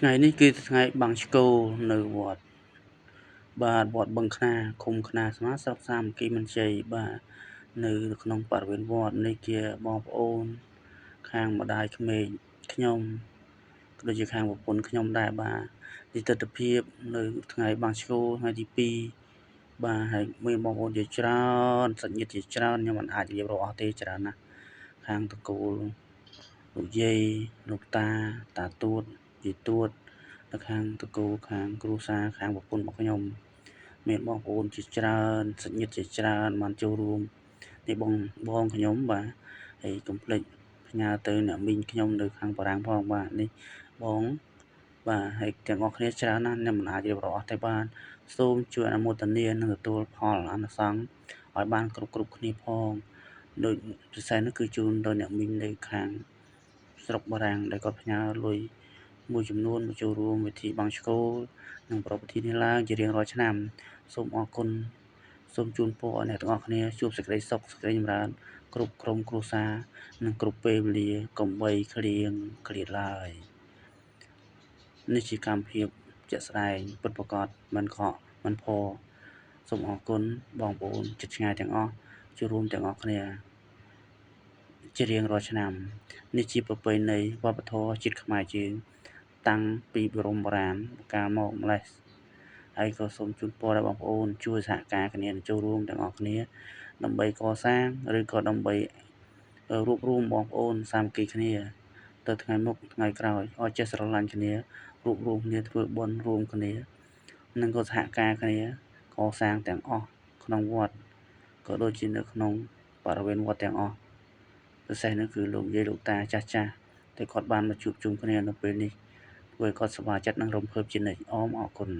ថ្ងៃនេះគឺថ្ងៃបាំងឆ្កូលនៅវត្តបាទវត្តបឹងខ្នាឃុំខ្នាស្មាស្រុកសាមគ្គីមានជ័យបាទនៅក្នុងបរិវេណវត្តនេះជាបងប្អូនខាងម្ដាយក្មេកខ្ញុំក៏ដូចជាខាងប្រពន្ធខ្ញុំដែរបាទនិទិដ្ឋភាពនៅថ្ងៃបាំងឆ្កូលថ្ងៃទី2បាទហើយមានបងប្អូនជាច្រើនសាច់ញាតិជាច្រើនខ្ញុំមិនអាចរៀបរាប់អស់ទេច្រើនណាស់ខាងតកូលលោកយាយលោកតាតាទួតយាយទួតនៅខាងតកូលខាងគ្រួសារខាងប្រពន្ធរបស់ខ្ញុំមានបងប្អូនជាច្រើនសាច់ញាតិជាច្រើនបានចូលរួមនេះបងខ្ញុំបាទហើយកុំភ្លេចផ្ញើទៅអ្នកមីងខ្ញុំនៅខាងបារាំងផងបាទនេះបងបាទហើយទាំងអស់គ្នាច្រើនណាស់ខ្ញុំមិនអាចរៀបរាប់អស់ទេបាទសូមជួយអនុមោទនានិងទទួលផលអានិសង្សឲ្យបានគ្រប់គ្នាផងដោយពិសេសនោះគឺជូនដល់អ្នកមីងនៅខាងស្រុកបារាំងដែលគាត់ផ្ញើលុយមួយចំនួនមកចូលរួមពិធីបាំងឆ្កូលនិងប្រពៃពិធីនេះឡើងជារៀងរាល់ឆ្នាំសូមអរគុណសូមជូនពរឲ្យអ្នកទាំងអស់គ្នាជួបសេចក្តីសុខសេចក្តីចម្រើនគ្រប់ក្រុមគ្រួសារនិងគ្រប់ពេលវេលាកុំបីឃ្លៀងឃ្លាតឡើយនេះជាកម្មភាពជាក់ស្ដែងពិតប្រាកដមិនខកមិនផសូមអរគុណបងប្អូនជិតឆ្ងាយទាំងអស់ចូលរួមទាំងអស់គ្នាជារៀងរាល់ឆ្នាំនេះជាប្រពៃណីវប្បធម៌ជាតិខ្មែរយើងតាំងពីបរមបុរាណកាលមកម្លេះហើយក៏សូមជូនពរដល់បងប្អូនជួយសហការគ្នាចូលរួមទាំងអស់គ្នាដើម្បីកសាងឬក៏ដើម្បីរួបរวมបងប្អូនសាមគ្គីគ្នាទៅថ្ងៃមុខថ្ងៃក្រោយឲ្យចេះស្រឡាញ់គ្នារួបរวมគ្នាធ្វើបុណ្យរួមគ្នានិងក៏សហការគ្នាកសាងទាំងអស់ក្នុងវត្តក៏ដូចជានៅក្នុងបរិវេណវត្តទាំងអស់ពិសេសនោះគឺលោកយាយលោកតាចាស់ដែលគាត់បានមកជួបជុំគ្នានៅពេលនេះធ្វើឲ្យគាត់សប្បាយចិត្តនិងរំភើបជានិច្ចអរគុណ